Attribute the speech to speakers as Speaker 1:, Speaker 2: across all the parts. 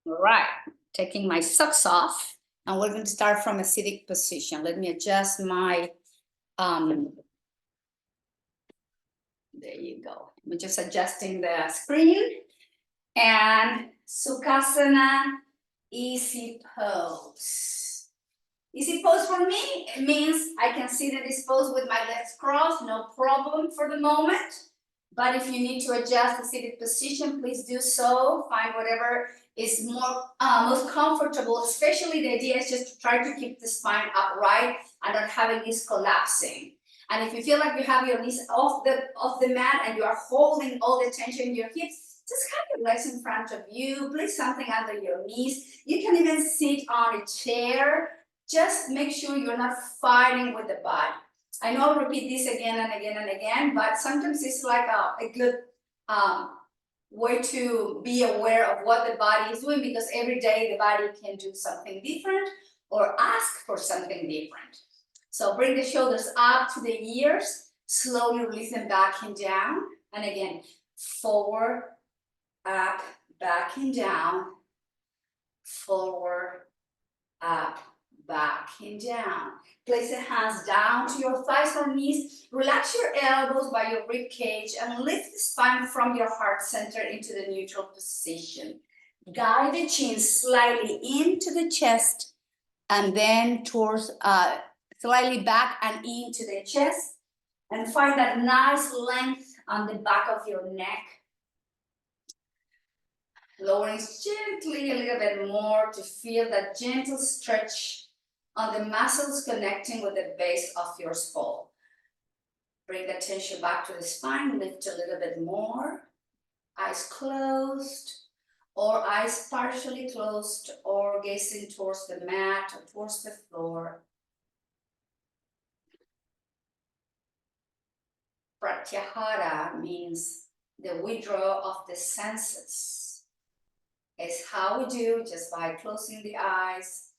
Speaker 1: All right, taking my socks off, and we're going to start from a seated position. Let me adjust my, there you go. I'm just adjusting the screen. And Sukhasana, easy pose. Easy pose for me, it means I can sit in this pose with my legs crossed, no problem for the moment. But if you need to adjust the seated position, please do so. Find whatever is most comfortable. Especially the idea is just to try to keep the spine upright and not having this collapsing. And if you feel like you have your knees off the mat and you are holding all the tension in your hips, just have your legs in front of you. Place something under your knees. You can even sit on a chair. Just make sure you're not fighting with the body. I know I'll repeat this again and again and again, but sometimes it's like a good way to be aware of what the body is doing, because every day the body can do something different or ask for something different. So bring the shoulders up to the ears, slowly release them back and down. And again, forward, up, back and down, forward, up, back and down. Place the hands down to your thighs or knees. Relax your elbows by your rib cage and lift the spine from your heart center into the neutral position. Guide the chin slightly into the chest and then towards slightly back and into the chest. And find that nice length on the back of your neck. Lowering gently a little bit more to feel that gentle stretch on the muscles connecting with the base of your skull. Bring the tension back to the spine, lift a little bit more. Eyes closed, or eyes partially closed, or gazing towards the mat or towards the floor. Pratyahara means the withdrawal of the senses. It's how we do just by closing the eyes.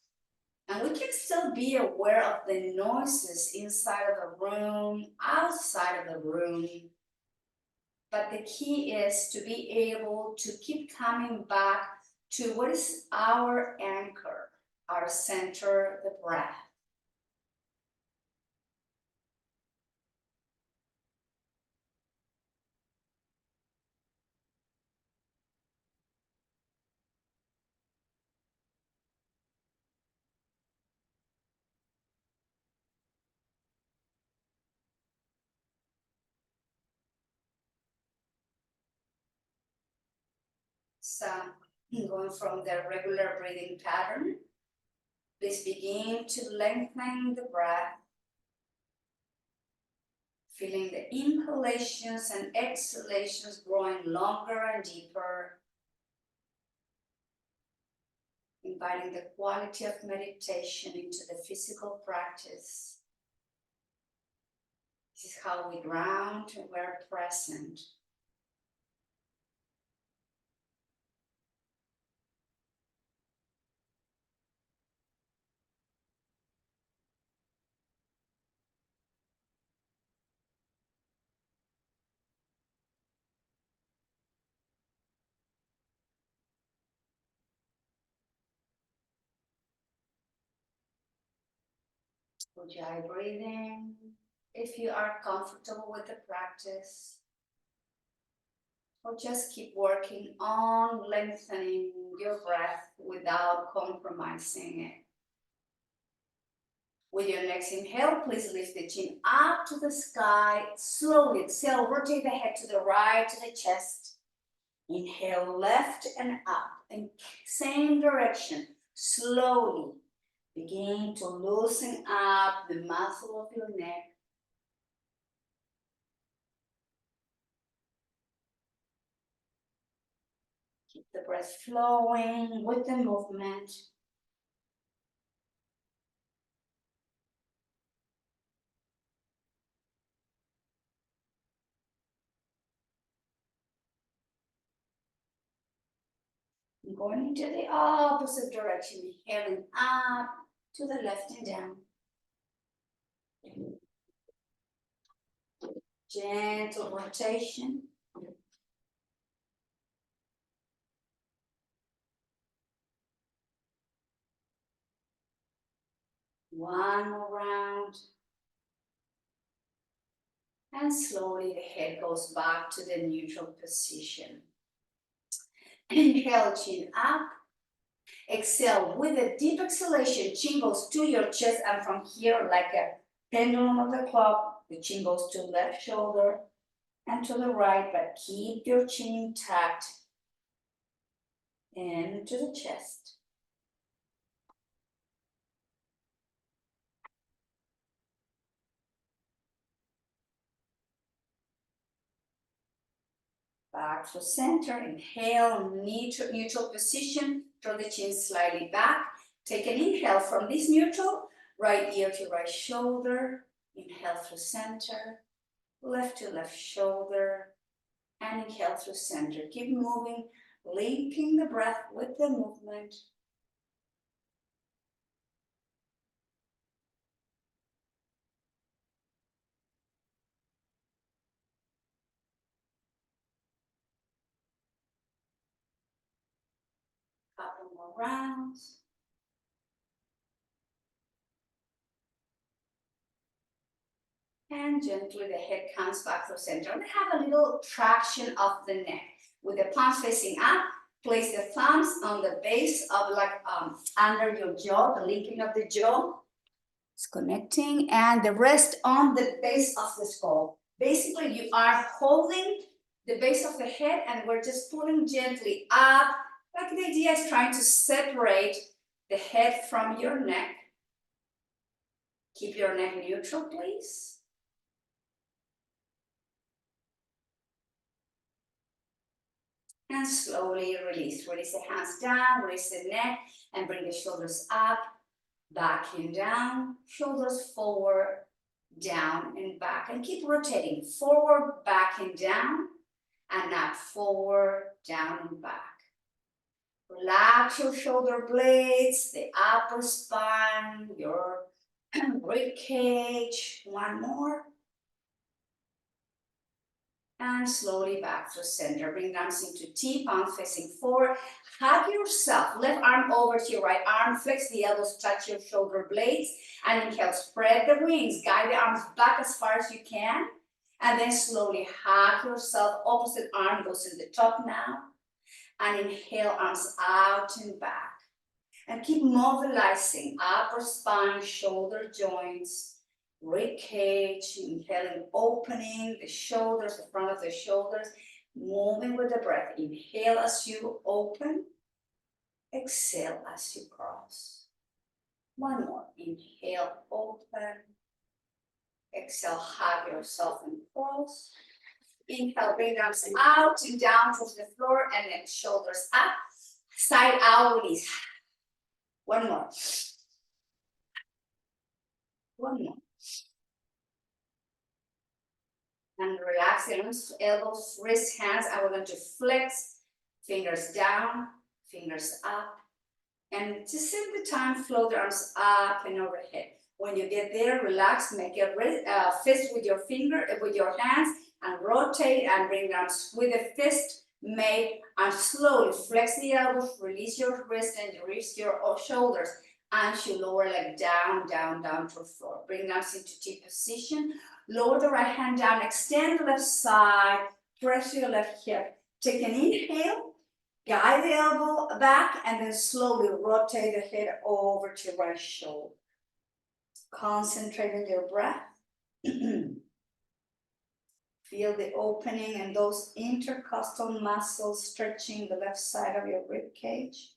Speaker 1: And we can still be aware of the noises inside of the room, outside of the room. But the key is to be able to keep coming back to what is our anchor, our center, the breath. So, going from the regular breathing pattern, please begin to lengthen the breath, feeling the inhalations and exhalations growing longer and deeper, inviting the quality of meditation into the physical practice. This is how we ground and we're present. Ujjayi breathing. If you are comfortable with the practice, or just keep working on lengthening your breath without compromising it. With your next inhale, please lift the chin up to the sky. Slowly exhale, rotate the head to the right, to the chest. Inhale left and up, in same direction. Slowly begin to loosen up the muscle of your neck. Keep the breath flowing with the movement. Going into the opposite direction, inhaling up to the left and down. Gentle rotation. One more round. And slowly the head goes back to the neutral position. Inhale, chin up. Exhale, with a deep exhalation, chin goes to your chest, and from here, like a pendulum of the clock, the chin goes to left shoulder and to the right, but keep your chin intact into the chest. Back to center, inhale, neutral position, draw the chin slightly back. Take an inhale from this neutral, right ear to right shoulder, inhale through center, left to left shoulder, and inhale through center. Keep moving, linking the breath with the movement. Couple more rounds. And gently the head comes back to center. And have a little traction of the neck. With the palms facing up, place the thumbs on the base of under your jaw, the linking of the jaw. It's connecting, and the rest on the base of the skull. Basically, you are holding the base of the head, and we're just pulling gently up. Like the idea is trying to separate the head from your neck. Keep your neck neutral, please. And slowly release. Release the hands down, release the neck, and bring the shoulders up, back and down, shoulders forward, down and back. And keep rotating, forward, back and down, and up, forward, down and back. Relax your shoulder blades, the upper spine, your rib cage. One more. And slowly back to center. Bring arms into T, palms facing forward. Hug yourself. Left arm over to your right arm. Flex the elbows, touch your shoulder blades. And inhale, spread the wings. Guide the arms back as far as you can. And then slowly hug yourself. Opposite arm goes in the top now. And inhale, arms out and back. And keep mobilizing upper spine, shoulder joints. Rib cage, inhaling, opening the shoulders, the front of the shoulders, moving with the breath. Inhale as you open, exhale as you cross. One more, inhale, open, exhale, hug yourself and cross. Inhale, bring arms out and down towards the floor, and then shoulders up, side out, release. One more. One more. And relax the arms, elbows, wrists, hands, and we're going to flex, fingers down, fingers up, and just take the time, float the arms up and overhead. When you get there, relax, make a fist with your with your hands, and rotate and bring the arms with a fist made, and slowly flex the elbows, release your wrist and release your shoulders, and you lower leg down, down, down to the floor. Bring the arms into T position. Lower the right hand down, extend the left side, press your left hip. Take an inhale, guide the elbow back, and then slowly rotate the head over to right shoulder. Concentrate on your breath. Feel the opening and those intercostal muscles stretching the left side of your rib cage.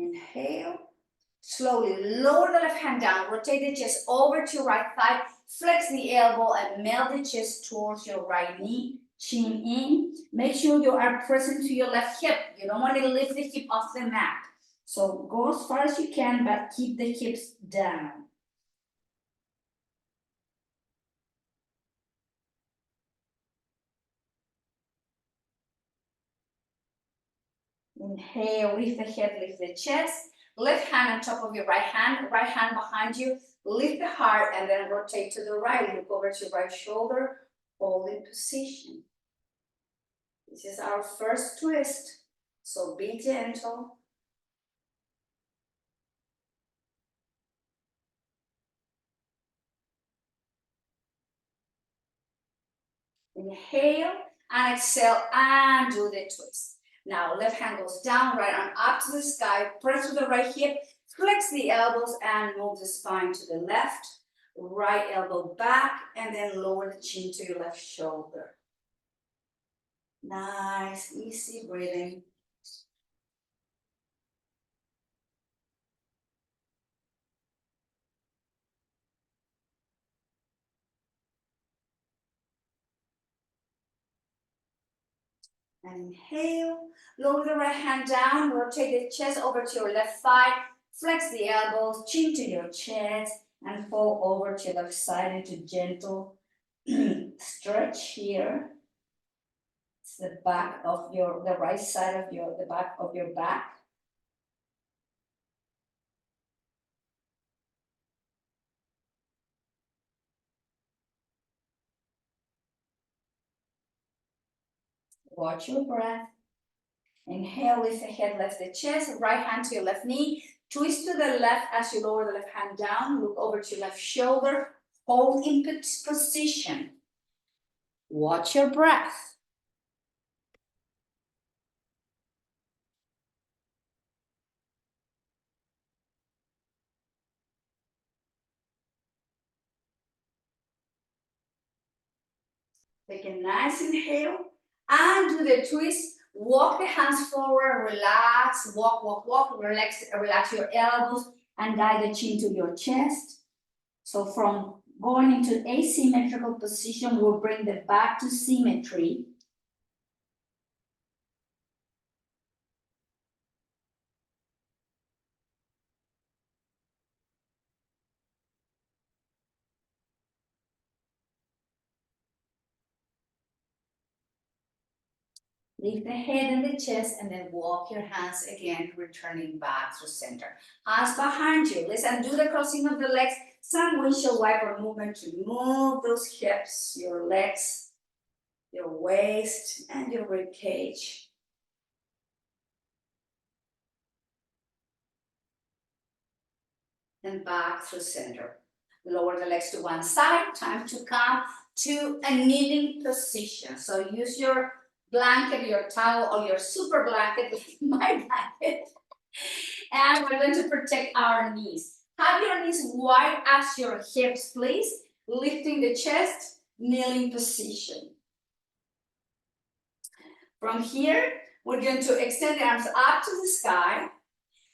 Speaker 1: Inhale, slowly lower the left hand down, rotate the chest over to right thigh, flex the elbow and melt the chest towards your right knee, chin in. Make sure you are present to your left hip. You don't want to lift the hip off the mat. So go as far as you can, but keep the hips down. Inhale, lift the head, lift the chest. Left hand on top of your right hand behind you. Lift the heart and then rotate to the right. Look over to your right shoulder, hold in position. This is our first twist, so be gentle. Inhale and exhale and do the twist. Now left hand goes down, right arm up to the sky, press with the right hip, flex the elbows and move the spine to the left, right elbow back, and then lower the chin to your left shoulder. Nice, easy breathing. And inhale, lower the right hand down, rotate the chest over to your left thigh, flex the elbows, chin to your chest, and fall over to the left side into gentle stretch here. It's the back of the right side of the back of your back. Watch your breath. Inhale, lift the head, lift the chest, right hand to your left knee, twist to the left as you lower the left hand down, look over to your left shoulder, hold in position. Watch your breath. Take a nice inhale and do the twist. Walk the hands forward, relax, walk, relax your elbows and guide the chin to your chest. So from going into asymmetrical position, we'll bring the back to symmetry. Lift the head and the chest and then walk your hands again, returning back to center. Hands behind you. Listen, do the crossing of the legs. Some windshield wiper movement to move those hips, your legs, your waist, and your rib cage. And back through center. Lower the legs to one side. Time to come to a kneeling position. So use your blanket, your towel, or your super blanket, my blanket. And we're going to protect our knees. Have your knees wide as your hips, please. Lifting the chest, kneeling position. From here, we're going to extend the arms up to the sky.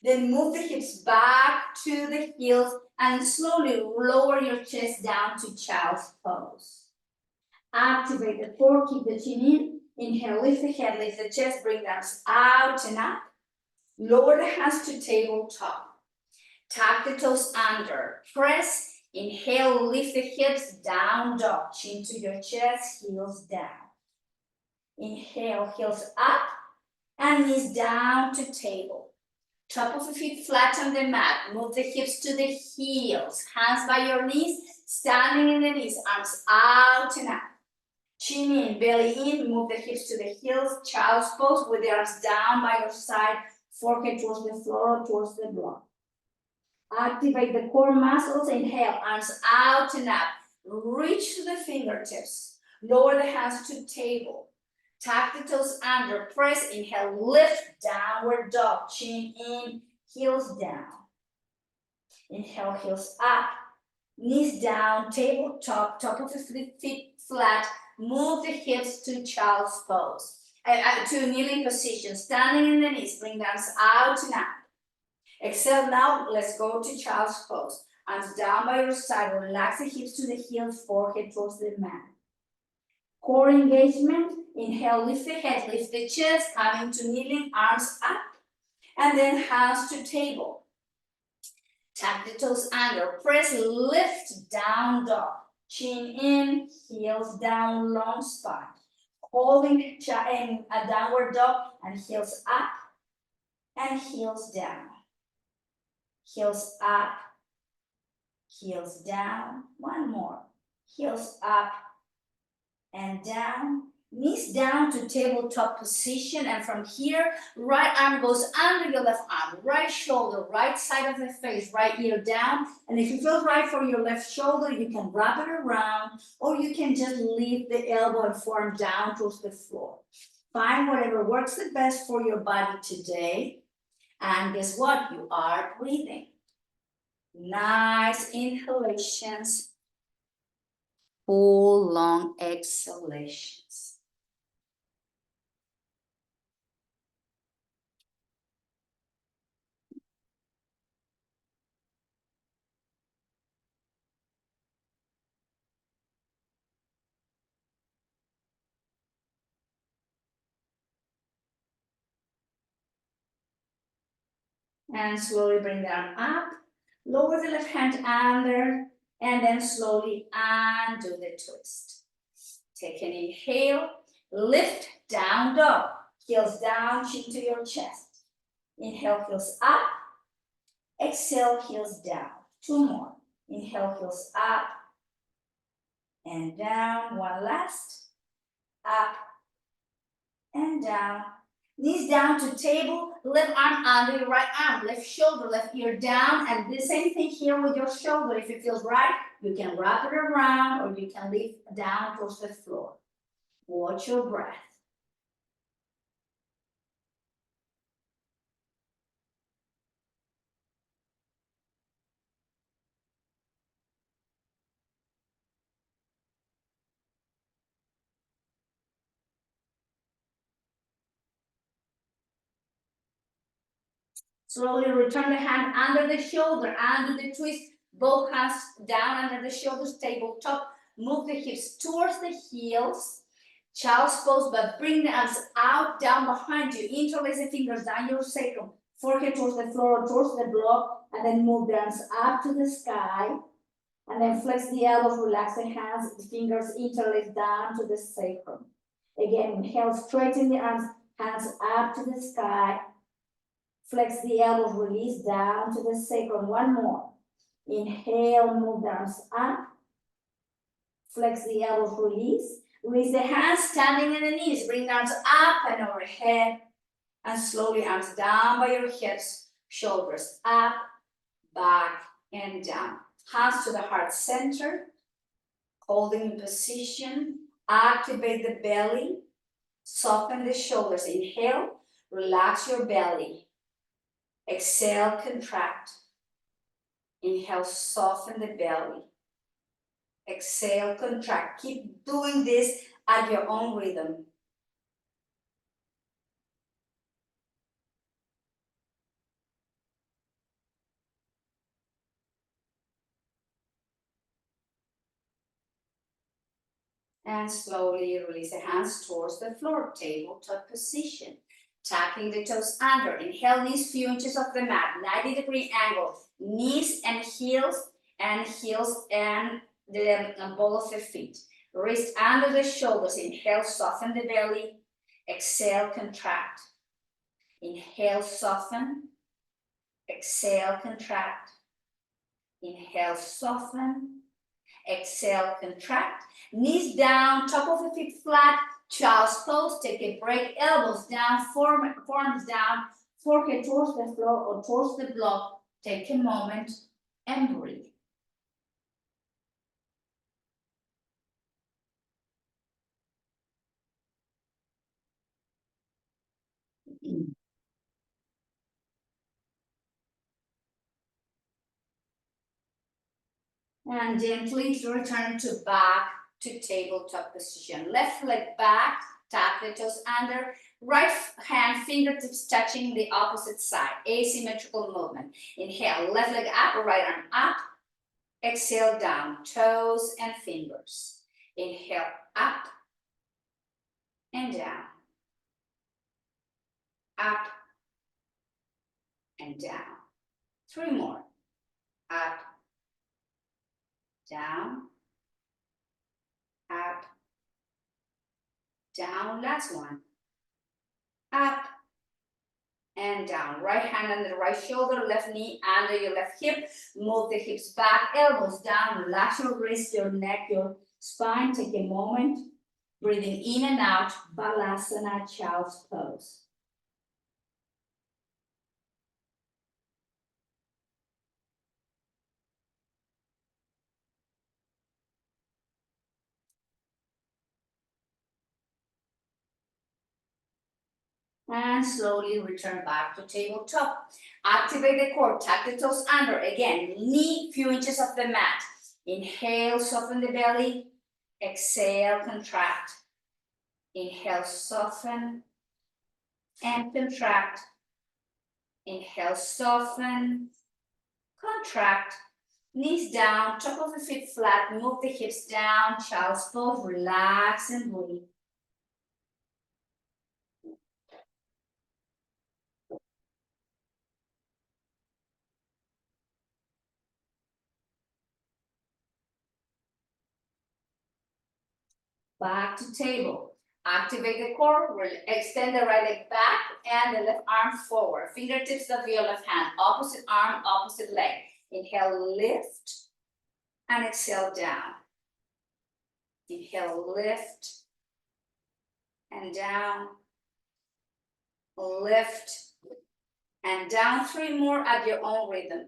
Speaker 1: Then move the hips back to the heels and slowly lower your chest down to child's pose. Activate the core, keep the chin in. Inhale, lift the head, lift the chest, bring the arms out and up. Lower the hands to tabletop. Tuck the toes under. Press. Inhale, lift the hips, down dog. Chin to your chest, heels down. Inhale, heels up and knees down to table. Top of the feet flat on the mat. Move the hips to the heels. Hands by your knees, standing in the knees, arms out and up. Chin in, belly in, move the hips to the heels, child's pose with the arms down by your side, forehead towards the floor, towards the block. Activate the core muscles, inhale, arms out and up. Reach to the fingertips, lower the hands to table. Tuck the toes under, press, inhale, lift, downward dog, chin in, heels down. Inhale, heels up, knees down, tabletop, top of the feet flat, move the hips to child's pose, to kneeling position, standing in the knees, bring the arms out and up. Exhale now, let's go to child's pose. Arms down by your side, relax the hips to the heels, forehead towards the mat. Core engagement, inhale, lift the head, lift the chest, coming to kneeling, arms up, and then hands to table. Tuck the toes under, press, lift, down dog. Chin in, heels down, long spine. Holding in a downward dog and heels up and heels down. Heels up, heels down. One more. Heels up and down. Knees down to tabletop position, and from here, right arm goes under your left arm, right shoulder, right side of the face, right ear down. And if it feels right for your left shoulder, you can wrap it around, or you can just leave the elbow and forearm down towards the floor. Find whatever works the best for your body today. And guess what? You are breathing. Nice inhalations, full long exhalations. And slowly bring the arm up, lower the left hand under, and then slowly undo the twist. Take an inhale, lift, down dog, heels down, chin to your chest. Inhale, heels up, exhale, heels down. 2 more. Inhale, heels up and down. One last, up and down. Knees down to table, left arm under your right arm, left shoulder, left ear down, and the same thing here with your shoulder. If it feels right, you can wrap it around or you can leave down towards the floor. Watch your breath. Slowly return the hand under the shoulder, under the twist, both hands down under the shoulders, tabletop. Move the hips towards the heels. Child's pose, but bring the arms out, down behind you. Interlace the fingers down your sacrum. Forehead towards the floor or towards the block, and then move the arms up to the sky. And then flex the elbows, relax the hands, the fingers interlace down to the sacrum. Again, inhale, straighten the arms, hands up to the sky. Flex the elbows, release down to the sacrum. One more. Inhale, move the arms up. Flex the elbows, release. Release the hands, standing in the knees. Bring the arms up and overhead. And slowly arms down by your hips. Shoulders up, back, and down. Hands to the heart center. Holding in position. Activate the belly. Soften the shoulders. Inhale, relax your belly. Exhale, contract. Inhale, soften the belly. Exhale, contract. Keep doing this at your own rhythm. And slowly release the hands towards the floor, tabletop position. Tapping the toes under. Inhale, knees few inches off the mat, 90-degree angle. Knees and heels and the ball of the feet. Wrist under the shoulders. Inhale, soften the belly. Exhale, contract. Inhale, soften. Exhale, contract. Inhale, soften. Exhale, contract. Knees down, top of the feet flat. Child's pose. Take a break. Elbows down, forearms down. Forehead towards the floor or towards the block. Take a moment and breathe. And gently return to back to tabletop position. Left leg back, tap the toes under. Right hand fingertips touching the opposite side. Asymmetrical movement. Inhale, left leg up, right arm up. Exhale, down, toes and fingers. Inhale, up and down. Up and down. 3 more. Up, down, up, down. Last one. Up and down. Right hand under the right shoulder, left knee under your left hip. Move the hips back, elbows down. Relax your wrist, your neck, your spine. Take a moment Breathing in and out, Balasana, Child's Pose. And slowly return back to tabletop. Activate the core, tuck the toes under. Again, knee few inches off the mat. Inhale, soften the belly. Exhale, contract. Inhale, soften and contract. Inhale, soften, contract. Knees down, top of the feet flat, move the hips down, child's pose, relax and breathe. Back to table. Activate the core, extend the right leg back and the left arm forward. Fingertips of your left hand, opposite arm, opposite leg. Inhale, lift, and exhale down. Inhale, lift, and down. Lift, and down. 3 more at your own rhythm.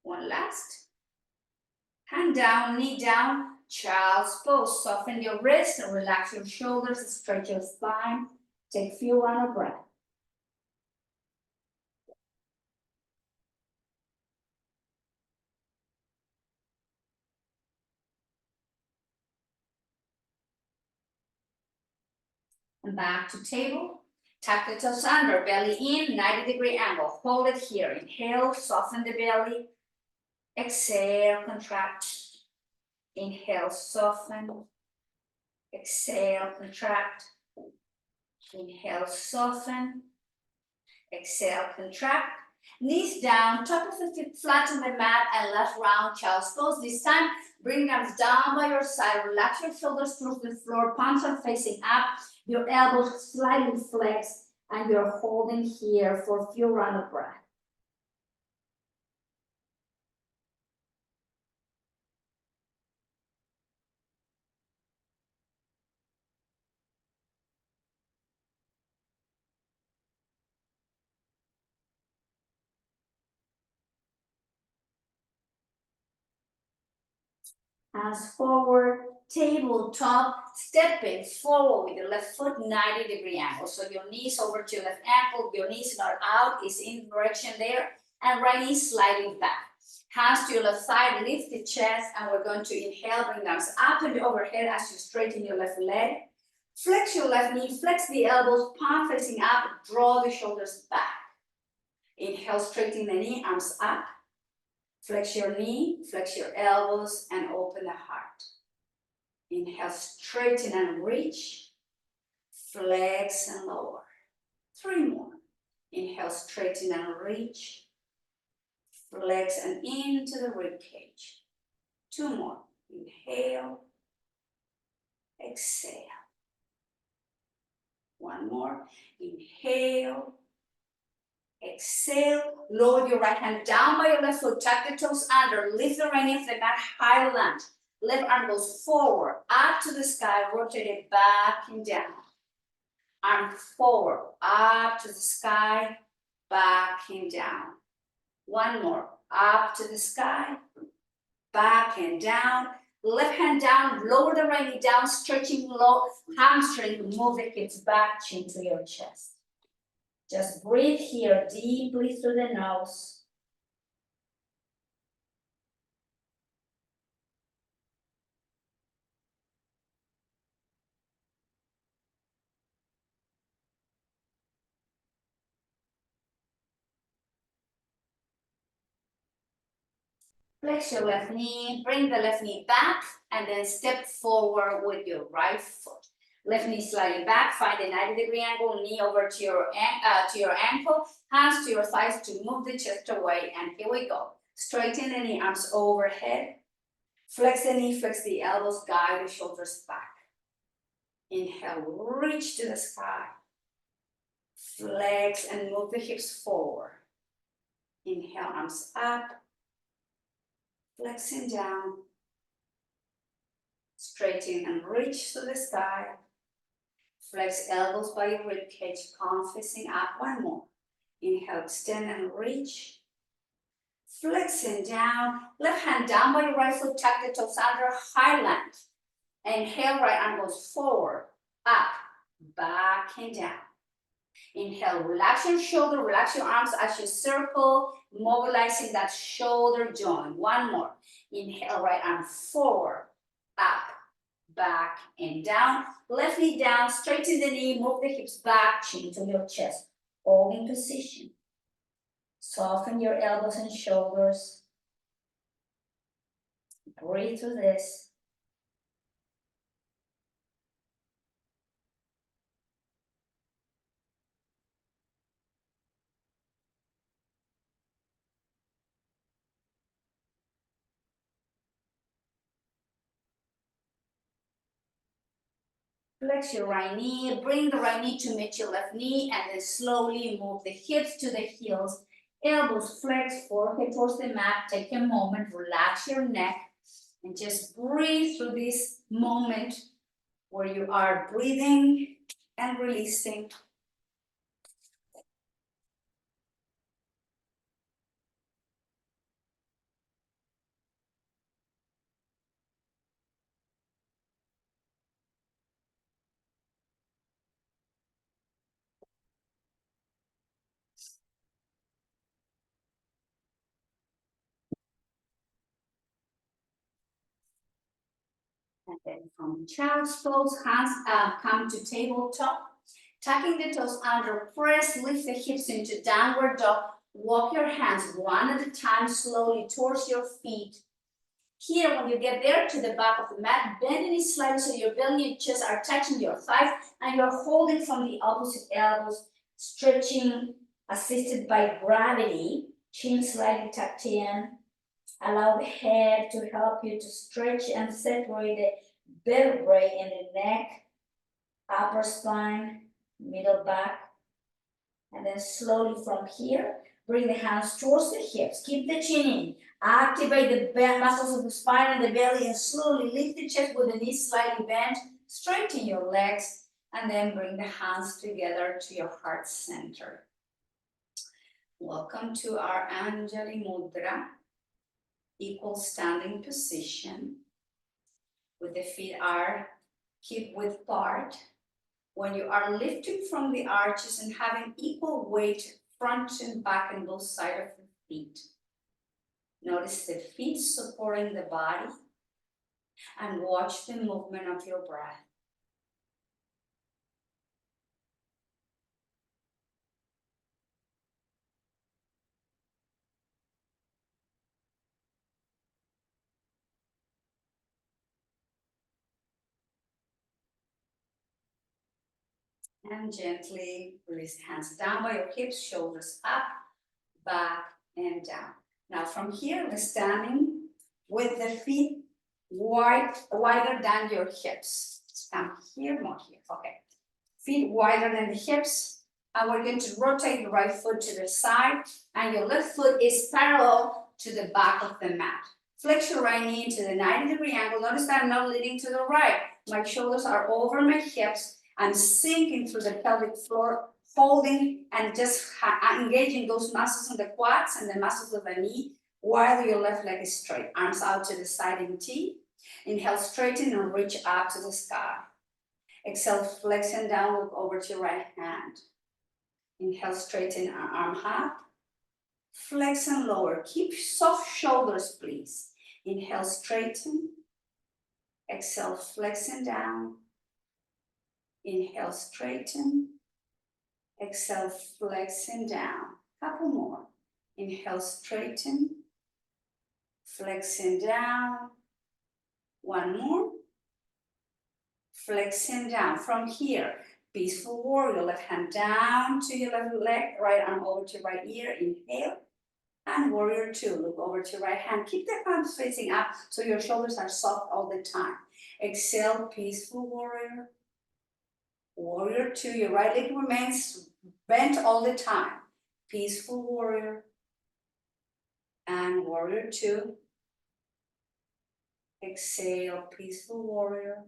Speaker 1: One last. Hand down, knee down, child's pose. Soften your wrists and relax your shoulders, stretch your spine. Take a few rounds of breath. And back to table. Tuck the toes under, belly in, 90-degree angle. Hold it here. Inhale, soften the belly. Exhale, contract. Inhale, soften. Exhale, contract. Inhale, soften. Exhale, contract. Knees down, top of the feet flat on the mat, and left round child's pose. This time, bring arms down by your side. Relax your shoulders towards the floor. Palms are facing up. Your elbows slightly flexed, and you're holding here for a few rounds of breath. Hands forward, tabletop, stepping forward with your left foot, 90-degree angle. So your knees over to your left ankle, your knees not out, is in direction there, and right knee sliding back. Hands to your left side, lift the chest, and we're going to inhale, bring the arms up and overhead as you straighten your left leg. Flex your left knee, flex the elbows, palm facing up, draw the shoulders back. Inhale, straighten the knee, arms up. Flex your knee, flex your elbows, and open the heart. Inhale, straighten and reach. Flex and lower. 3 more. Inhale, straighten and reach. Flex and into the rib cage. 2 more. Inhale. Exhale. 1 more. Inhale. Exhale. Lower your right hand down by your left foot. Tuck the toes under. Lift the right knee off the mat. High lunge. Left arm goes forward, up to the sky, rotate it back and down. Arm forward, up to the sky, back and down. 1 more, up to the sky, back and down. Left hand down, lower the right knee down, stretching low, hamstring, move the hips back, chin to your chest. Just breathe here deeply through the nose. Flex your left knee, bring the left knee back, and then step forward with your right foot. Left knee slightly back, find a 90-degree angle, knee over to your ankle, hands to your thighs to move the chest away, and here we go. Straighten the knee, arms overhead. Flex the knee, flex the elbows, guide the shoulders back. Inhale, reach to the sky. Flex and move the hips forward. Inhale, arms up, flexing down, straighten and reach to the sky. Flex elbows by your rib cage, palm facing up. One more. Inhale, extend and reach. Flexing down, left hand down by your right foot, tuck the toes under, highland. Inhale, right arm goes forward, up, back and down. Inhale, relax your shoulder, relax your arms as you circle, mobilizing that shoulder joint. One more. Inhale, right arm forward, up, back and down. Left knee down, straighten the knee, move the hips back, chin to your chest. All in position. Soften your elbows and shoulders. Breathe through this. Flex your right knee, bring the right knee to meet your left knee, and then slowly move the hips to the heels. Elbows flex, forehead towards the mat. Take a moment, relax your neck, and just breathe through this moment where you are breathing and releasing. And then from child's pose, hands come to tabletop. Tucking the toes under, press, lift the hips into downward dog. Walk your hands one at a time slowly towards your feet. Here, when you get there to the back of the mat, bend the knees slightly so your belly and chest are touching your thighs, and you're holding from the opposite elbows, stretching assisted by gravity, chin slightly tucked in. Allow the head to help you to stretch and separate the vertebrae in the neck, upper spine, middle back. And then slowly from here, bring the hands towards the hips. Keep the chin in. Activate the muscles of the spine and the belly, and slowly lift the chest with the knees slightly bent. Straighten your legs, and then bring the hands together to your heart center. Welcome to our Anjali Mudra, equal standing position, with the feet are hip width apart. When you are lifting from the arches and having equal weight front and back on both sides of the feet. Notice the feet supporting the body and watch the movement of your breath. And gently release hands down by your hips, shoulders up, back, and down. Now from here, we're standing with the feet wider than your hips. Come here, more here, okay. Feet wider than the hips, and we're going to rotate the right foot to the side, and your left foot is parallel to the back of the mat. Flex your right knee into the 90-degree angle. Notice that I'm not leaning to the right. My shoulders are over my hips. I'm sinking through the pelvic floor, holding and just engaging those muscles in the quads and the muscles of the knee while your left leg is straight. Arms out to the side in T. Inhale, straighten and reach up to the sky. Exhale, flex and down, look over to your right hand. Inhale, straighten arm up. Flex and lower. Keep soft shoulders, please. Inhale, straighten. Exhale, flex and down. Inhale, straighten. Exhale, flex and down. Couple more. Inhale, straighten. Flex and down. One more. Flex and down. From here, peaceful warrior. Left hand down to your left leg. Right arm over to right ear. Inhale. And warrior two. Look over to right hand. Keep the palms facing up so your shoulders are soft all the time. Exhale, peaceful warrior. Warrior two. Your right leg remains bent all the time. Peaceful warrior. And warrior two. Exhale, peaceful warrior.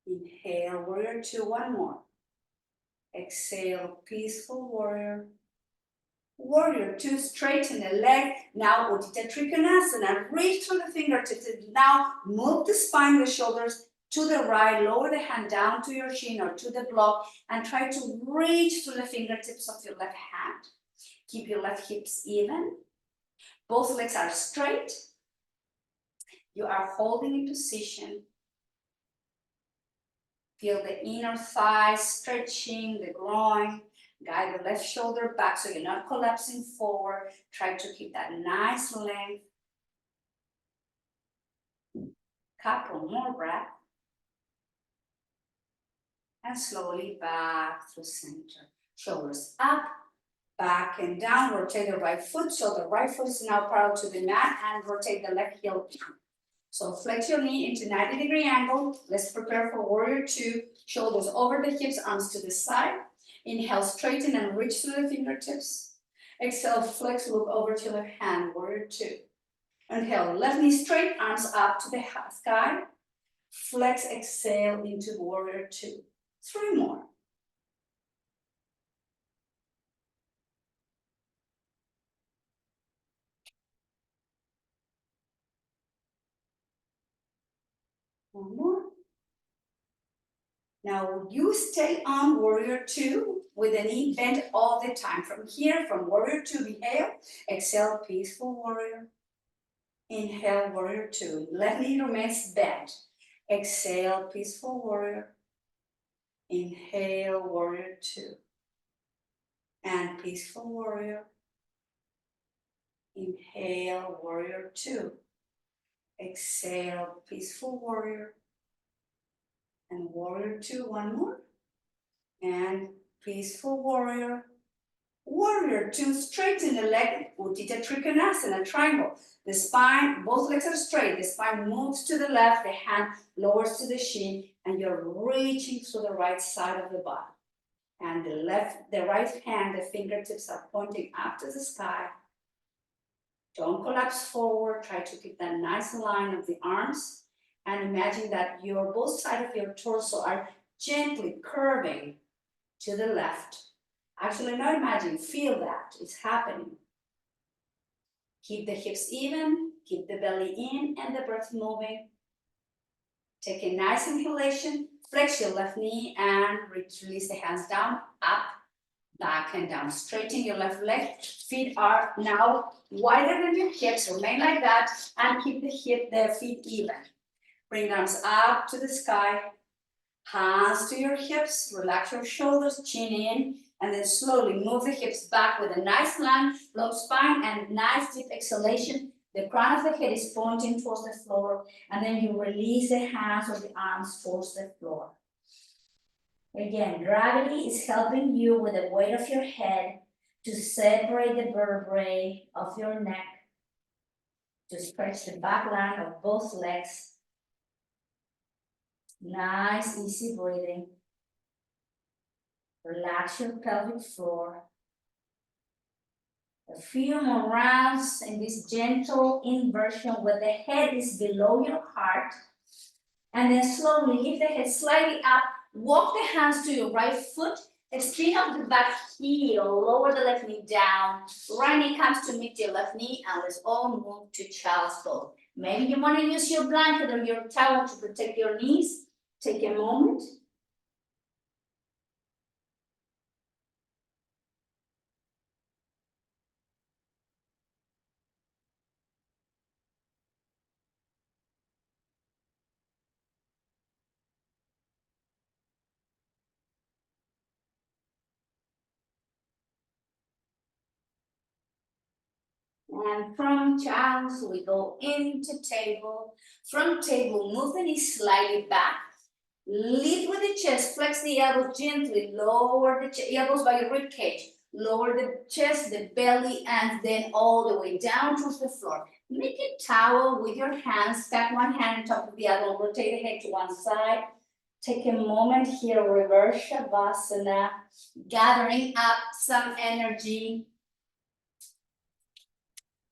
Speaker 1: Inhale, warrior two, one more. Exhale, peaceful warrior. Warrior two, straighten the leg. Now Uttita Trikonasana, reach through the fingertips. Now move the spine, the shoulders to the right, lower the hand down to your shin or to the block and try to reach through the fingertips of your left hand. Keep your left hips even. Both legs are straight. You are holding in position. Feel the inner thighs stretching, the groin. Guide the left shoulder back so you're not collapsing forward. Try to keep that nice length. Couple more breath. And slowly back through center. Shoulders up, back and down. Rotate the right foot so the right foot is now parallel to the mat and rotate the left heel down. So flex your knee into 90-degree angle. Let's prepare for warrior two. Shoulders over the hips, arms to the side. Inhale, straighten and reach through the fingertips. Exhale, flex, look over to the hand, warrior two. Inhale, left knee straight, arms up to the sky. Flex, exhale into warrior two. 3 more. One more. Now you stay on warrior two with the knee bent all the time. From here, from warrior two, inhale, exhale, peaceful warrior. Inhale, warrior two. Left knee remains bent. Exhale, peaceful warrior. Inhale, warrior two. And peaceful warrior. Inhale, warrior two. Exhale, peaceful warrior. And warrior two, one more. And peaceful warrior. Warrior two, straighten the leg, Uttita Trikonasana, triangle. The spine, both legs are straight. The spine moves to the left, the hand lowers to the shin, and you're reaching to the right side of the body. And the right hand, the fingertips are pointing up to the sky. Don't collapse forward. Try to keep that nice line of the arms. And imagine that both sides of your torso are gently curving to the left. Actually, not imagine, feel that it's happening. Keep the hips even, keep the belly in and the breath moving. Take a nice inhalation, flex your left knee and release the hands down, up, back and down. Straighten your left leg. Feet are now wider than your hips, remain like that and keep the feet even. Bring the arms up to the sky, hands to your hips, relax your shoulders, chin in, and then slowly move the hips back with a nice long spine and nice deep exhalation. The crown of the head is pointing towards the floor, and then you release the hands or the arms towards the floor. Again, gravity is helping you with the weight of your head to separate the vertebrae of your neck, to stretch the back line of both legs. Nice, easy breathing. Relax your pelvic floor. A few more rounds in this gentle inversion where the head is below your heart. And then slowly lift the head slightly up. Walk the hands to your right foot. Straighten up the back heel. Lower the left knee down. Right knee comes to meet your left knee. And let's all move to child's pose. Maybe you want to use your blanket or your towel to protect your knees. Take a moment. And from child's, we go into table. From table, move the knees slightly back. Lead with the chest, flex the elbows gently, lower the elbows by your rib cage. Lower the chest, the belly, and then all the way down towards the floor. Make a towel with your hands, stack one hand on top of the other, rotate the head to one side. Take a moment here, reverse Shavasana, gathering up some energy.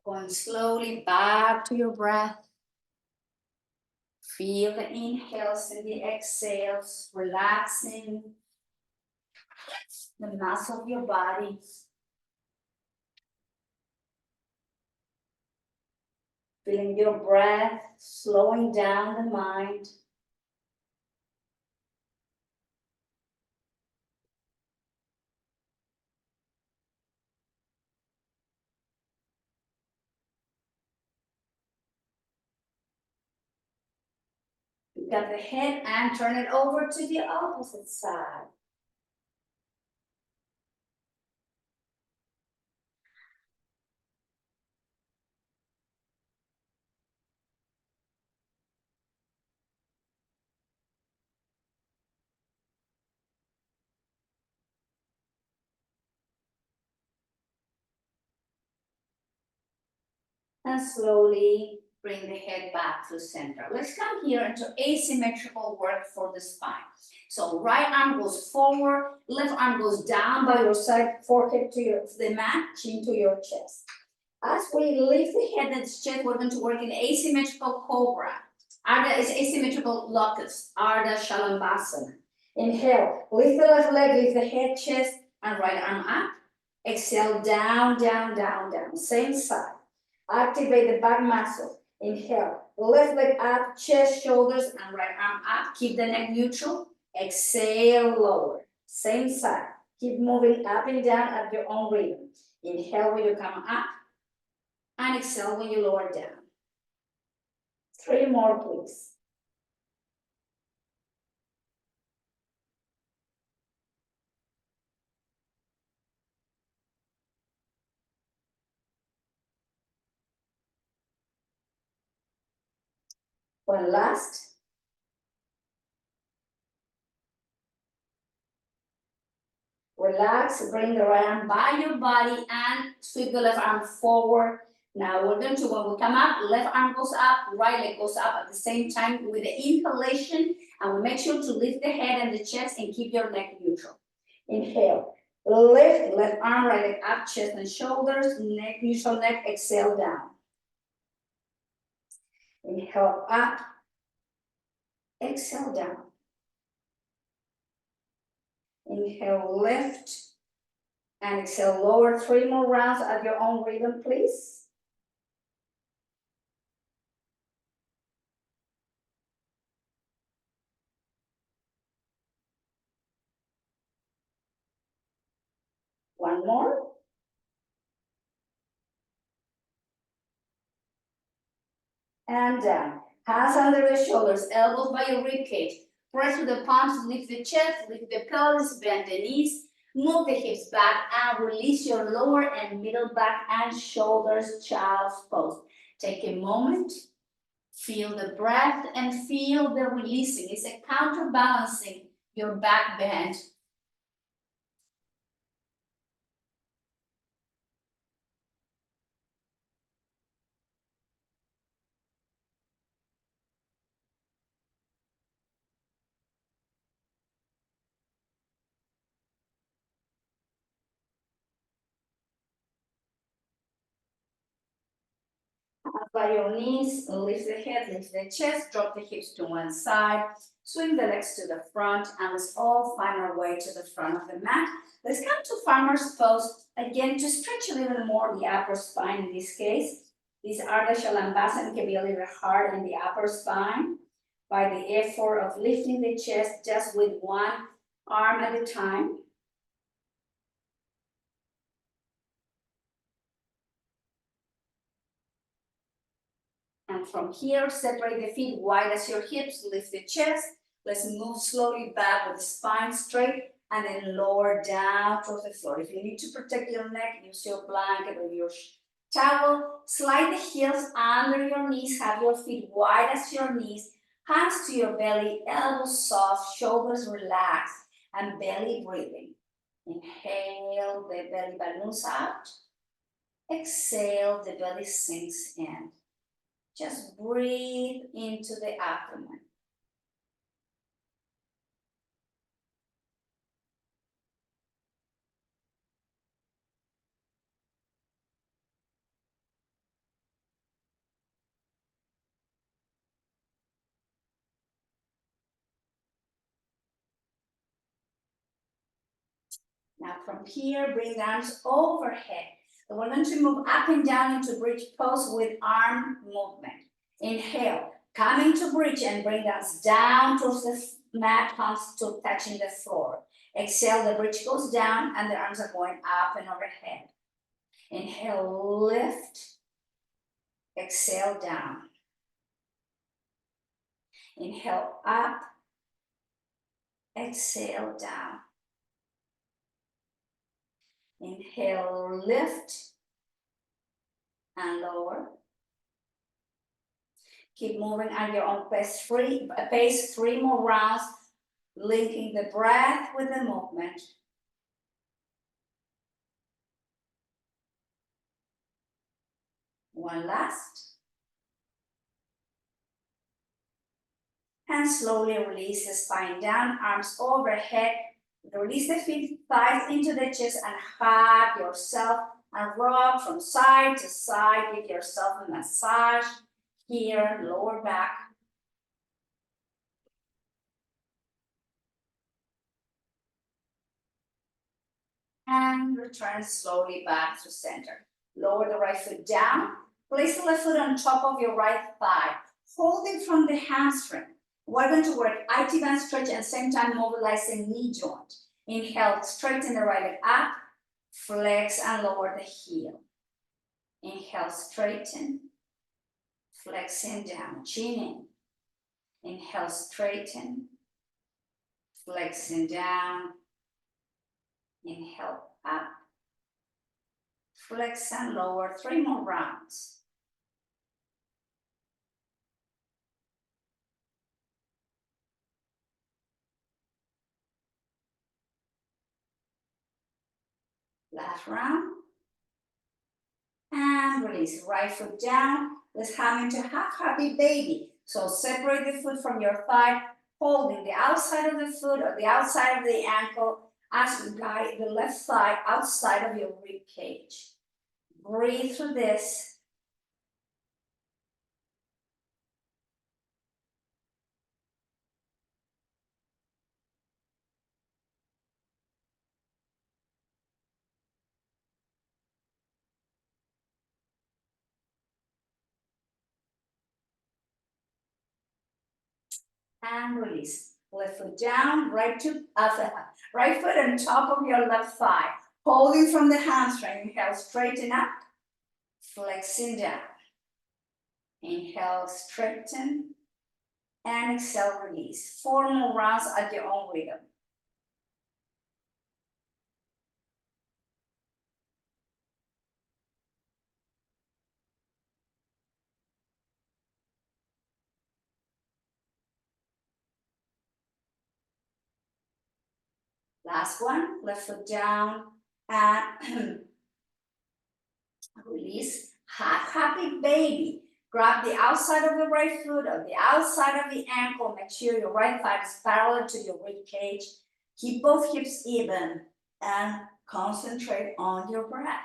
Speaker 1: Going slowly back to your breath. Feel the inhales and the exhales, relaxing the muscle of your body. Feeling your breath, slowing down the mind. Pick up the head and turn it over to the opposite side. And slowly bring the head back to center. Let's come here into asymmetrical work for the spine. So right arm goes forward, left arm goes down by your side, forehead to the mat, chin to your chest. As we lift the head and chest, we're going to work in asymmetrical cobra. Ardha is asymmetrical locust, Ardha Shalambhasana. Inhale, lift the left leg, lift the head, chest, and right arm up. Exhale, down, down, down, down. Same side. Activate the back muscle. Inhale, left leg up, chest, shoulders, and right arm up. Keep the neck neutral. Exhale, lower. Same side. Keep moving up and down at your own rhythm. Inhale when you come up, and exhale when you lower down. 3 more, please. One last. Relax, bring the right arm by your body and sweep the left arm forward. Now we're going to, when we come up, left arm goes up, right leg goes up at the same time with the inhalation, and we make sure to lift the head and the chest and keep your neck neutral. Inhale, lift, left arm, right leg up, chest and shoulders, neck, neutral neck, exhale down. Inhale up, exhale down. Inhale, lift, and exhale, lower. 3 more rounds at your own rhythm, please. One more. And down. Hands under the shoulders, elbows by your rib cage. Press with the palms, lift the chest, lift the pelvis, bend the knees. Move the hips back and release your lower and middle back and shoulders, child's pose. Take a moment, feel the breath and feel the releasing. It's a counterbalancing your back bend. By your knees, lift the head, lift the chest, drop the hips to one side, swing the legs to the front, and let's all find our way to the front of the mat. Let's come to farmer's pose, again, to stretch a little more the upper spine in this case. These Ardha Shalambhasana can be a little hard in the upper spine by the effort of lifting the chest just with one arm at a time. And from here, separate the feet wide as your hips, lift the chest. Let's move slowly back with the spine straight and then lower down towards the floor. If you need to protect your neck, use your blanket or your towel. Slide the heels under your knees, have your feet wide as your knees, hands to your belly, elbows soft, shoulders relaxed, and belly breathing. Inhale, the belly balloons out. Exhale, the belly sinks in. Just breathe into the abdomen. Now from here, bring the arms overhead. So we're going to move up and down into bridge pose with arm movement. Inhale, come into bridge and bring us down towards the mat, palms to touching the floor. Exhale, the bridge goes down and the arms are going up and overhead. Inhale, lift. Exhale, down. Inhale, up. Exhale, down. Inhale, lift and lower. Keep moving at your own pace, three more rounds, linking the breath with the movement. One last. And slowly release the spine down, arms overhead. Release the feet, thighs into the chest and hug yourself and rock from side to side. Give yourself a massage here, lower back. And return slowly back to center. Lower the right foot down. Place the left foot on top of your right thigh. Hold it from the hamstring. We're going to work IT band stretch and same time mobilizing knee joint. Inhale, straighten the right leg up. Flex and lower the heel. Inhale, straighten. Flexing down, chin in. Inhale, straighten. Flexing down. Inhale, up. Flex and lower, 3 more rounds. Last round. And release, right foot down. Let's come into half happy baby. So separate the foot from your thigh, holding the outside of the foot or the outside of the ankle as you guide the left thigh outside of your rib cage. Breathe through this. And release. Left foot down, right foot on top of your left thigh. Holding from the hamstring. Inhale, straighten up. Flexing down. Inhale, straighten. And exhale, release. 4 more rounds at your own rhythm. Last one, left foot down and release. Happy baby. Grab the outside of the right foot or the outside of the ankle. Make sure your right thigh is parallel to your rib cage. Keep both hips even and concentrate on your breath.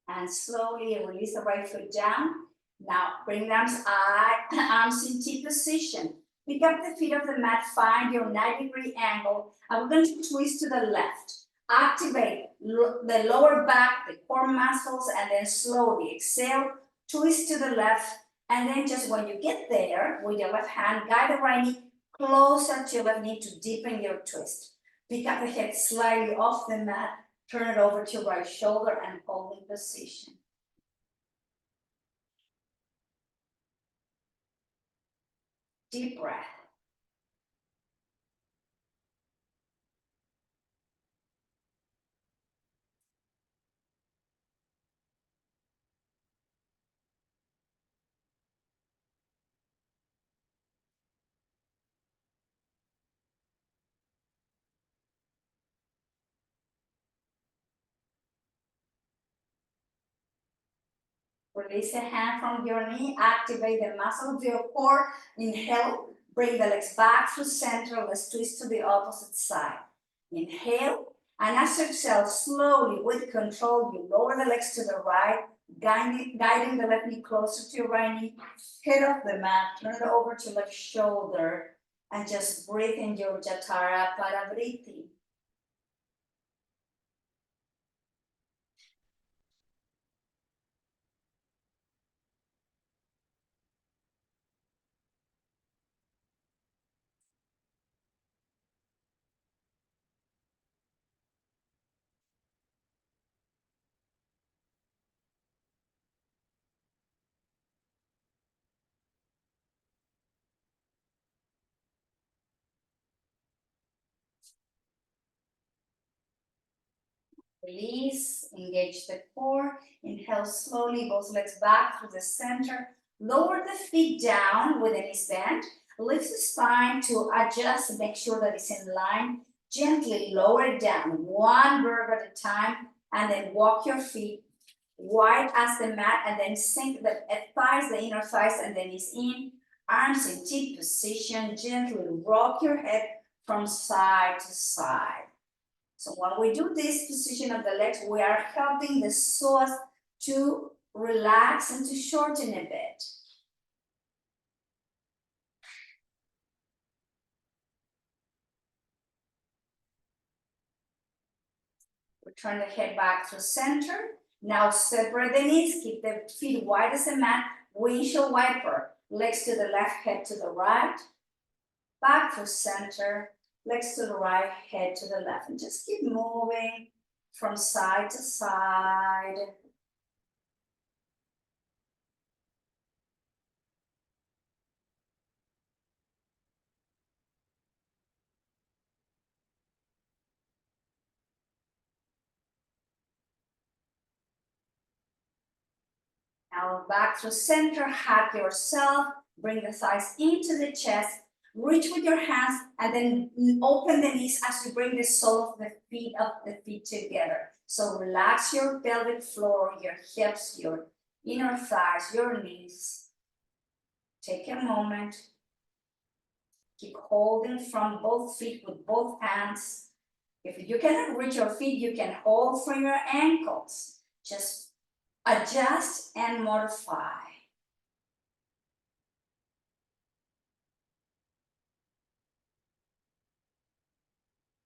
Speaker 1: And slowly release the right foot down. Now bring the arms in T position. Pick up the feet of the mat, find your 90-degree angle. And we're going to twist to the left. Activate the lower back, the core muscles, and then slowly exhale, twist to the left. And then just when you get there, with your left hand, guide the right knee closer to your left knee to deepen your twist. Pick up the head slightly off the mat. Turn it over to your right shoulder and hold in position. Deep breath. Release the hand from your knee, activate the muscle of your core. Inhale, Bring the legs back through center. Let's twist to the opposite side. Inhale, and as you exhale, slowly with control, you lower the legs to the right, guiding the left knee closer to your right knee. Head off the mat, turn it over to left shoulder, and just breathe in your Jatara Paravriti. Release, engage the core. Inhale slowly, both legs back through the center. Lower the feet down with the knees bent. Lift the spine to adjust, make sure that it's in line. Gently lower it down, one verb at a time, and then walk your feet wide as the mat, and then sink the thighs, the inner thighs, and the knees in. Arms in T position. Gently rock your head from side to side. So when we do this position of the legs, we are helping the psoas to relax and to shorten a bit. Return the head back to center. Now separate the knees, keep the feet wide as a mat, windshield wiper. Legs to the left, head to the right. Back to center, legs to the right, head to the left. And just keep moving from side to side. Now back to center, hug yourself, bring the thighs into the chest, reach with your hands, and then open the knees as you bring the sole of the feet together. So relax your pelvic floor, your hips, your inner thighs, your knees. Take a moment. Keep holding from both feet with both hands. If you cannot reach your feet, you can hold from your ankles. Just adjust and modify.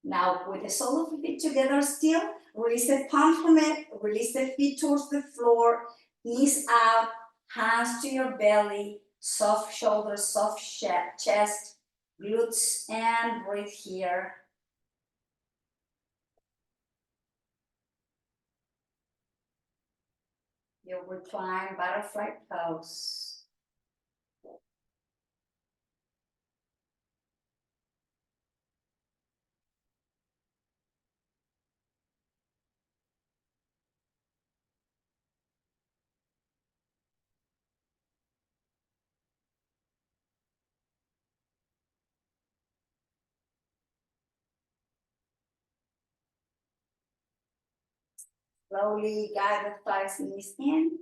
Speaker 1: Now with the sole of the feet together still, release the palm from it, release the feet towards the floor, knees out, hands to your belly, soft shoulders, soft chest, glutes, and breathe here. Your recline butterfly pose. Slowly guide the thighs, knees in.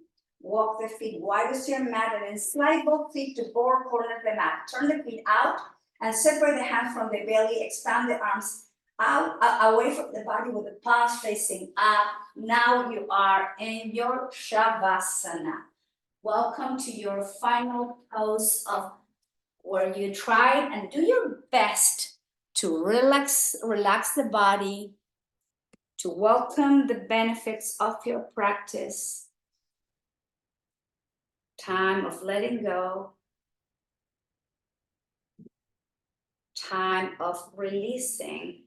Speaker 1: Walk the feet wide as your mat, and then slide both feet to both corners of the mat. Turn the feet out and separate the hands from the belly. Expand the arms out, away from the body with the palms facing up. Now you are in your Shavasana. Welcome to your final pose of where you try and do your best to relax the body, to welcome the benefits of your practice. Time of letting go. Time of releasing.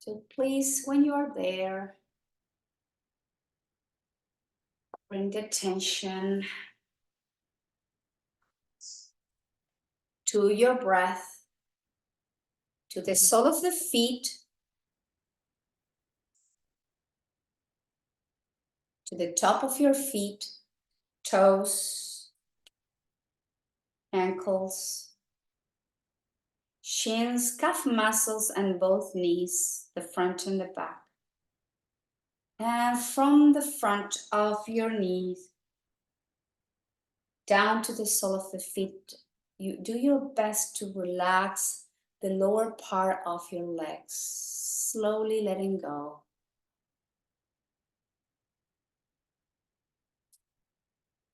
Speaker 1: So please, when you are there, bring the attention to your breath, to the sole of the feet, to the top of your feet, toes, ankles, shins, calf muscles, and both knees, the front and the back. And from the front of your knees, down to the sole of the feet. You do your best to relax the lower part of your legs, slowly letting go.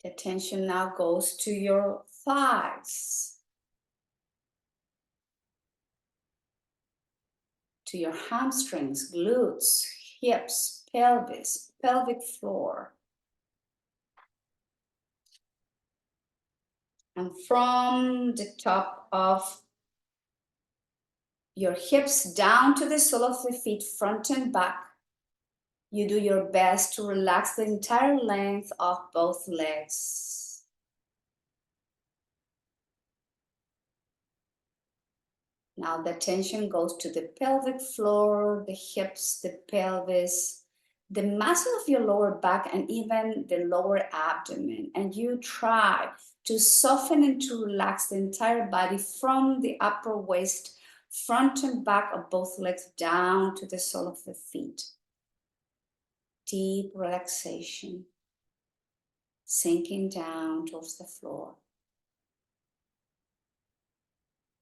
Speaker 1: The attention now goes to your thighs, to your hamstrings, glutes, hips, pelvis, pelvic floor. And from the top of your hips down to the sole of the feet, front and back, you do your best to relax the entire length of both legs. Now the attention goes to the pelvic floor, the hips, the pelvis, the muscle of your lower back, and even the lower abdomen. And you try to soften and to relax the entire body from the upper waist, front and back of both legs, down to the sole of the feet. Deep relaxation, sinking down towards the floor.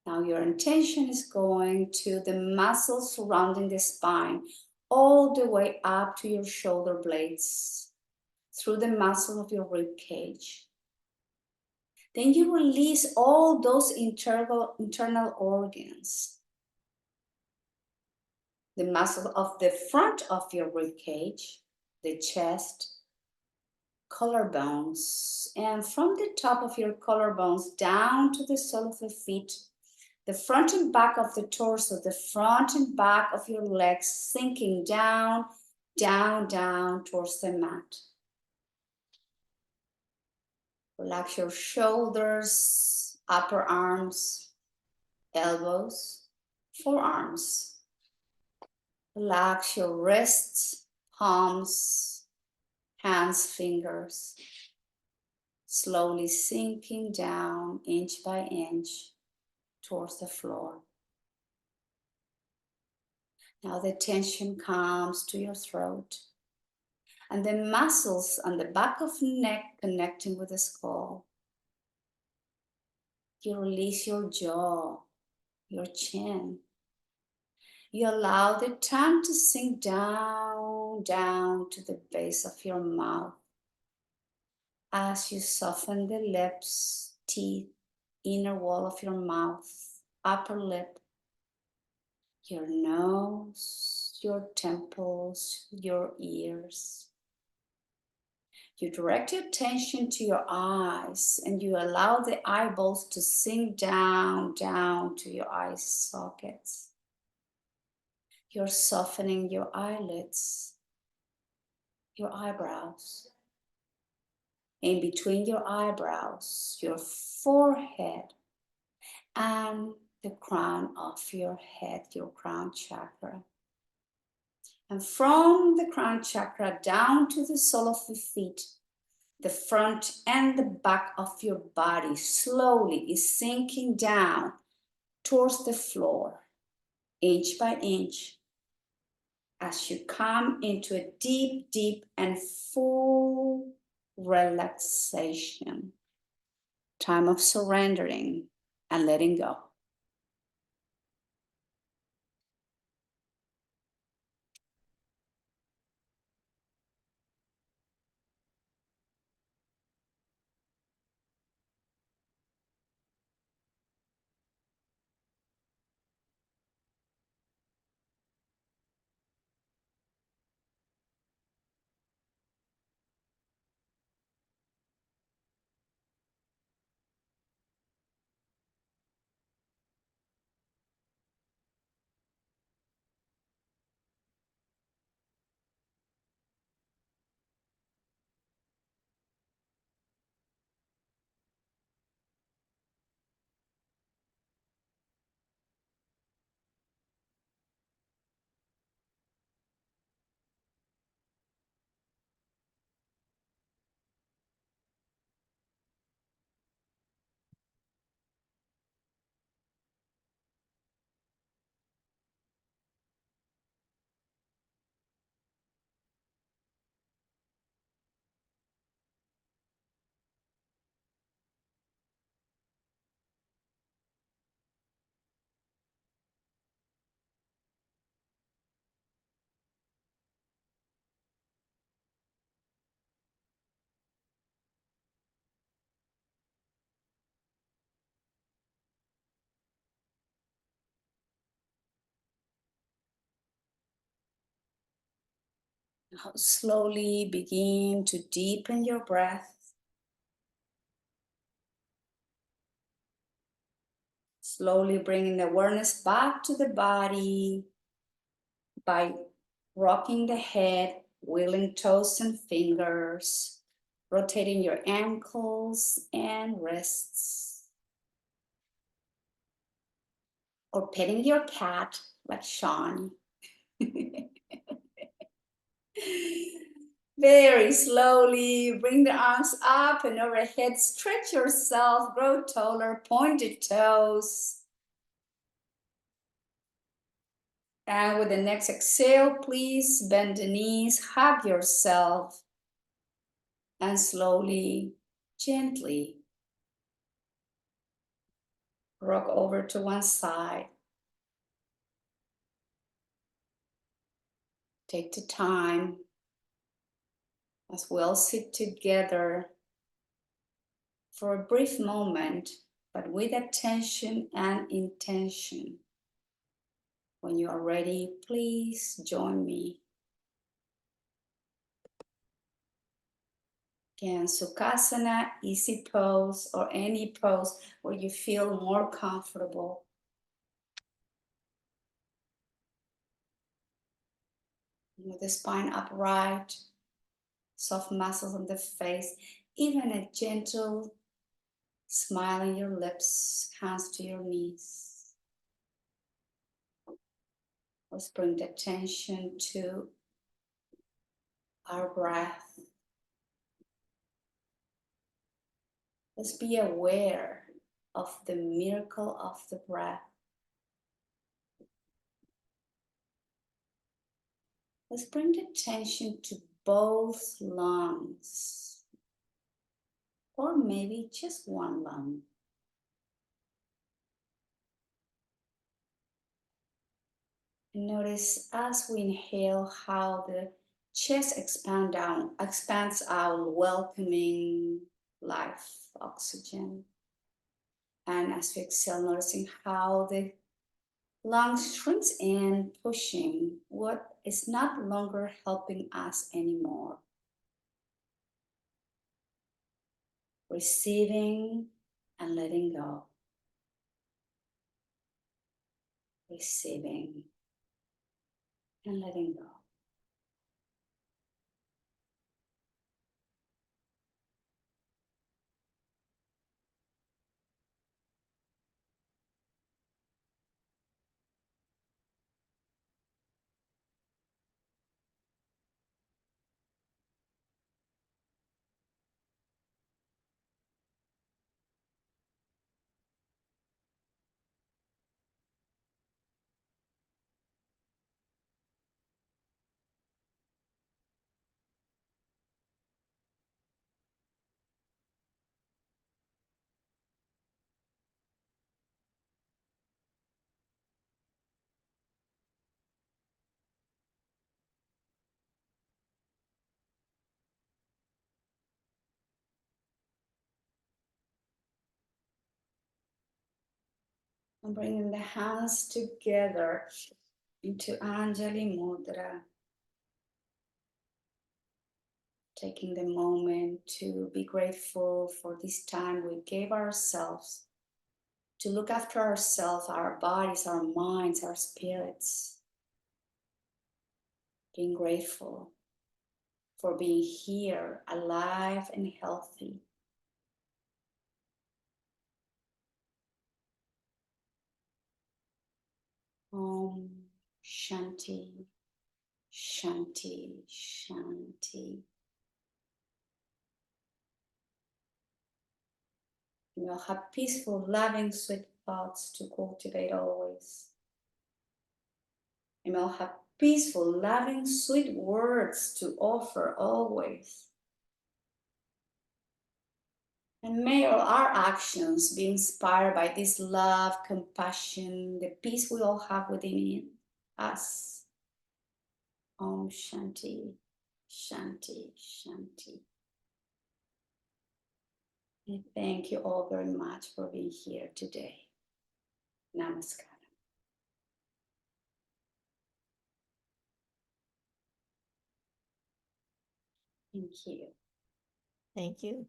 Speaker 1: Now your intention is going to the muscles surrounding the spine, all the way up to your shoulder blades, through the muscle of your rib cage. Then you release all those internal organs. The muscle of the front of your rib cage, the chest, collarbones, and from the top of your collarbones down to the sole of the feet, the front and back of the torso, the front and back of your legs, sinking down, down, down towards the mat. Relax your shoulders, upper arms, elbows, forearms. Relax your wrists, palms, hands, fingers. Slowly sinking down inch by inch towards the floor. Now the tension comes to your throat and the muscles on the back of the neck connecting with the skull. You release your jaw, your chin. You allow the tongue to sink down, down to the base of your mouth. As you soften the lips, teeth, inner wall of your mouth, upper lip, your nose, your temples, your ears. You direct your attention to your eyes and you allow the eyeballs to sink down, down to your eye sockets. You're softening your eyelids, your eyebrows. In between your eyebrows, your forehead, and the crown of your head, your crown chakra. And from the crown chakra down to the sole of the feet, the front and the back of your body slowly is sinking down towards the floor, inch by inch, as you come into a deep, deep and full relaxation. Time of surrendering and letting go. Now slowly begin to deepen your breath. Slowly bringing the awareness back to the body by rocking the head, wiggling toes and fingers, rotating your ankles and wrists, or petting your cat like Sean. Very slowly, bring the arms up and overhead, stretch yourself, grow taller, pointed toes. And with the next exhale, please bend the knees, hug yourself, and slowly, gently rock over to one side. Take the time as we all sit together for a brief moment, but with attention and intention. When you are ready, please join me. Again, Sukhasana, easy pose, or any pose where you feel more comfortable. With the spine upright, soft muscles on the face, even a gentle smile on your lips, hands to your knees. Let's bring the attention to our breath. Let's be aware of the miracle of the breath. Let's bring the attention to both lungs, or maybe just one lung. And notice as we inhale how the chest expands out, welcoming life, oxygen. And as we exhale, noticing how the lungs shrinks in, pushing what is not longer helping us anymore. Receiving and letting go. Receiving and letting go. And bringing the hands together into Anjali Mudra. Taking the moment to be grateful for this time we gave ourselves to look after ourselves, our bodies, our minds, our spirits. Being grateful for being here, alive and healthy. Om Shanti, Shanti, Shanti. We'll have peaceful, loving, sweet thoughts to cultivate always. And we'll have peaceful, loving, sweet words to offer always. And may all our actions be inspired by this love, compassion, the peace we all have within us. Om Shanti, Shanti, Shanti. And thank you all very much for being here today. Namaskar. Thank you.
Speaker 2: Thank you.